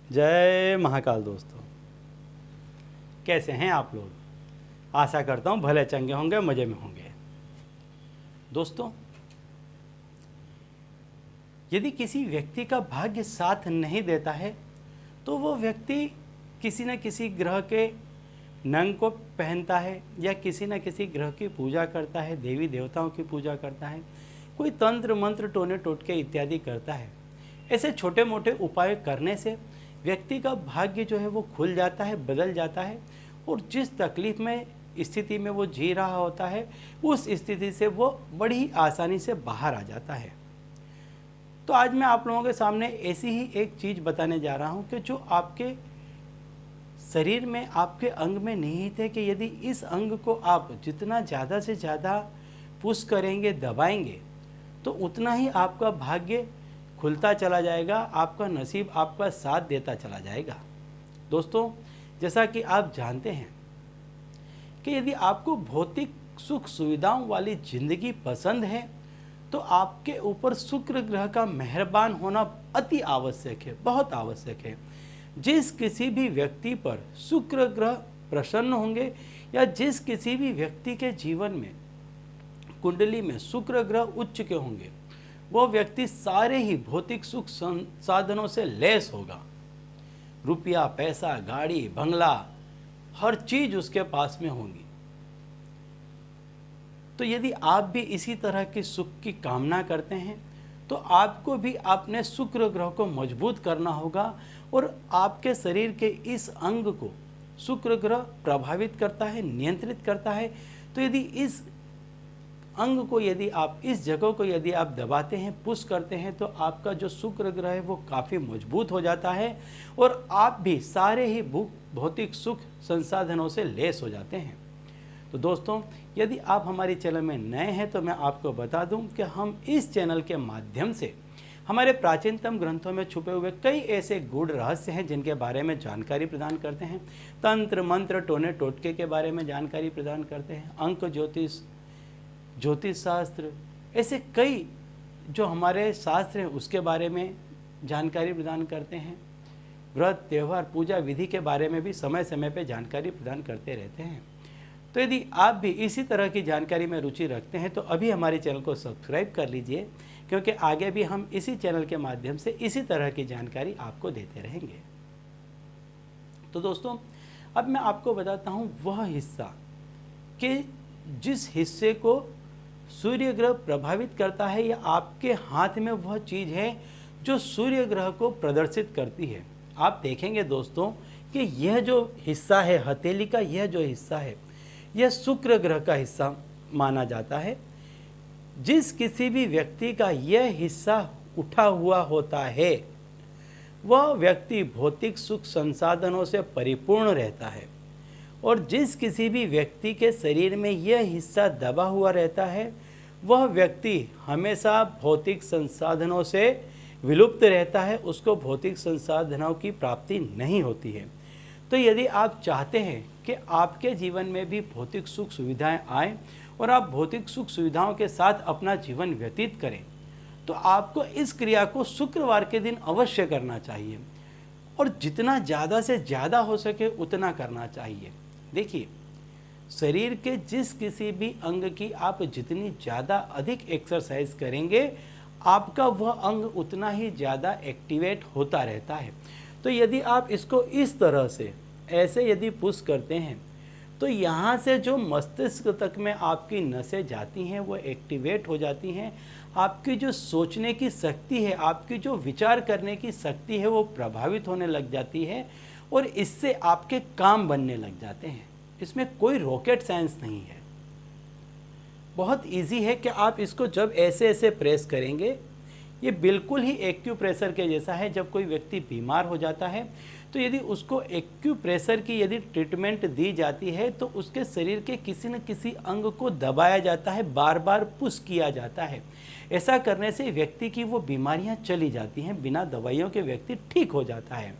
जय महाकाल दोस्तों, कैसे हैं आप लोग। आशा करता हूँ भले चंगे होंगे, मज़े में होंगे। दोस्तों, यदि किसी व्यक्ति का भाग्य साथ नहीं देता है तो वो व्यक्ति किसी न किसी ग्रह के नंग को पहनता है या किसी न किसी ग्रह की पूजा करता है, देवी देवताओं की पूजा करता है, कोई तंत्र मंत्र टोने टोटके इत्यादि करता है। ऐसे छोटे मोटे उपाय करने से व्यक्ति का भाग्य जो है वो खुल जाता है, बदल जाता है और जिस तकलीफ़ में स्थिति में वो जी रहा होता है उस स्थिति से वो बड़ी आसानी से बाहर आ जाता है। तो आज मैं आप लोगों के सामने ऐसी ही एक चीज़ बताने जा रहा हूँ कि जो आपके शरीर में, आपके अंग में निहित है कि यदि इस अंग को आप जितना ज़्यादा से ज़्यादा पुश करेंगे, दबाएंगे, तो उतना ही आपका भाग्य खुलता चला जाएगा, आपका नसीब आपका साथ देता चला जाएगा। दोस्तों, जैसा कि आप जानते हैं कि यदि आपको भौतिक सुख सुविधाओं वाली ज़िंदगी पसंद है तो आपके ऊपर शुक्र ग्रह का मेहरबान होना अति आवश्यक है, बहुत आवश्यक है। जिस किसी भी व्यक्ति पर शुक्र ग्रह प्रसन्न होंगे या जिस किसी भी व्यक्ति के जीवन में कुंडली में शुक्र ग्रह उच्च के होंगे, वो व्यक्ति सारे ही भौतिक सुख संसाधनों से लैस होगा। रुपया, पैसा, गाड़ी, बंगला, हर चीज उसके पास में होगी। तो यदि आप भी इसी तरह की सुख की कामना करते हैं तो आपको भी अपने शुक्र ग्रह को मजबूत करना होगा और आपके शरीर के इस अंग को शुक्र ग्रह प्रभावित करता है, नियंत्रित करता है। तो यदि इस अंग को, यदि आप इस जगह को यदि आप दबाते हैं, पुश करते हैं, तो आपका जो शुक्र ग्रह है वो काफ़ी मजबूत हो जाता है और आप भी सारे ही भौतिक सुख संसाधनों से लैस हो जाते हैं। तो दोस्तों, यदि आप हमारे चैनल में नए हैं तो मैं आपको बता दूं कि हम इस चैनल के माध्यम से हमारे प्राचीनतम ग्रंथों में छुपे हुए कई ऐसे गूढ़ रहस्य हैं जिनके बारे में जानकारी प्रदान करते हैं। तंत्र मंत्र टोने टोटके के बारे में जानकारी प्रदान करते हैं। अंक ज्योतिष, ज्योतिष शास्त्र, ऐसे कई जो हमारे शास्त्र हैं उसके बारे में जानकारी प्रदान करते हैं। व्रत, त्यौहार, पूजा विधि के बारे में भी समय समय पर जानकारी प्रदान करते रहते हैं। तो यदि आप भी इसी तरह की जानकारी में रुचि रखते हैं तो अभी हमारे चैनल को सब्सक्राइब कर लीजिए, क्योंकि आगे भी हम इसी चैनल के माध्यम से इसी तरह की जानकारी आपको देते रहेंगे। तो दोस्तों, अब मैं आपको बताता हूँ वह हिस्सा कि जिस हिस्से को सूर्य ग्रह प्रभावित करता है या आपके हाथ में वह चीज़ है जो सूर्य ग्रह को प्रदर्शित करती है। आप देखेंगे दोस्तों कि यह जो हिस्सा है हथेली का, यह जो हिस्सा है यह शुक्र ग्रह का हिस्सा माना जाता है। जिस किसी भी व्यक्ति का यह हिस्सा उठा हुआ होता है वह व्यक्ति भौतिक सुख संसाधनों से परिपूर्ण रहता है और जिस किसी भी व्यक्ति के शरीर में यह हिस्सा दबा हुआ रहता है वह व्यक्ति हमेशा भौतिक संसाधनों से विलुप्त रहता है, उसको भौतिक संसाधनों की प्राप्ति नहीं होती है। तो यदि आप चाहते हैं कि आपके जीवन में भी भौतिक सुख सुविधाएं आएँ और आप भौतिक सुख सुविधाओं के साथ अपना जीवन व्यतीत करें, तो आपको इस क्रिया को शुक्रवार के दिन अवश्य करना चाहिए और जितना ज़्यादा से ज़्यादा हो सके उतना करना चाहिए। देखिए, शरीर के जिस किसी भी अंग की आप जितनी ज़्यादा अधिक एक्सरसाइज करेंगे आपका वह अंग उतना ही ज़्यादा एक्टिवेट होता रहता है। तो यदि आप इसको इस तरह से ऐसे यदि पुश करते हैं तो यहाँ से जो मस्तिष्क तक में आपकी नसें जाती हैं वो एक्टिवेट हो जाती हैं। आपकी जो सोचने की शक्ति है, आपकी जो विचार करने की शक्ति है वो प्रभावित होने लग जाती है और इससे आपके काम बनने लग जाते हैं। इसमें कोई रॉकेट साइंस नहीं है, बहुत इजी है कि आप इसको जब ऐसे ऐसे प्रेस करेंगे, ये बिल्कुल ही एक्यूप्रेशर के जैसा है। जब कोई व्यक्ति बीमार हो जाता है तो यदि उसको एक्यूप्रेशर की यदि ट्रीटमेंट दी जाती है तो उसके शरीर के किसी न किसी अंग को दबाया जाता है, बार बार पुश किया जाता है। ऐसा करने से व्यक्ति की वो बीमारियां चली जाती हैं, बिना दवाइयों के व्यक्ति ठीक हो जाता है।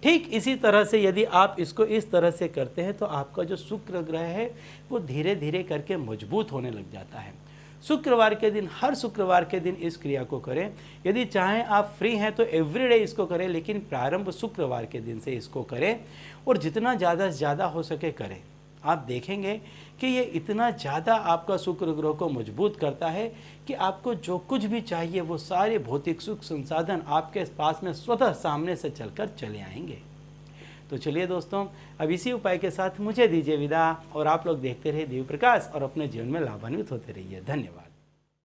ठीक इसी तरह से यदि आप इसको इस तरह से करते हैं तो आपका जो शुक्र ग्रह है वो धीरे धीरे करके मजबूत होने लग जाता है। शुक्रवार के दिन, हर शुक्रवार के दिन इस क्रिया को करें। यदि चाहें आप फ्री हैं तो एवरीडे इसको करें, लेकिन प्रारंभ शुक्रवार के दिन से इसको करें और जितना ज़्यादा से ज़्यादा हो सके करें। आप देखेंगे कि ये इतना ज़्यादा आपका शुक्र ग्रह को मजबूत करता है कि आपको जो कुछ भी चाहिए वो सारे भौतिक सुख संसाधन आपके पास में स्वतः सामने से चलकर चले आएंगे। तो चलिए दोस्तों, अब इसी उपाय के साथ मुझे दीजिए विदा और आप लोग देखते रहिए दिव्य प्रकाश और अपने जीवन में लाभान्वित होते रहिए। धन्यवाद।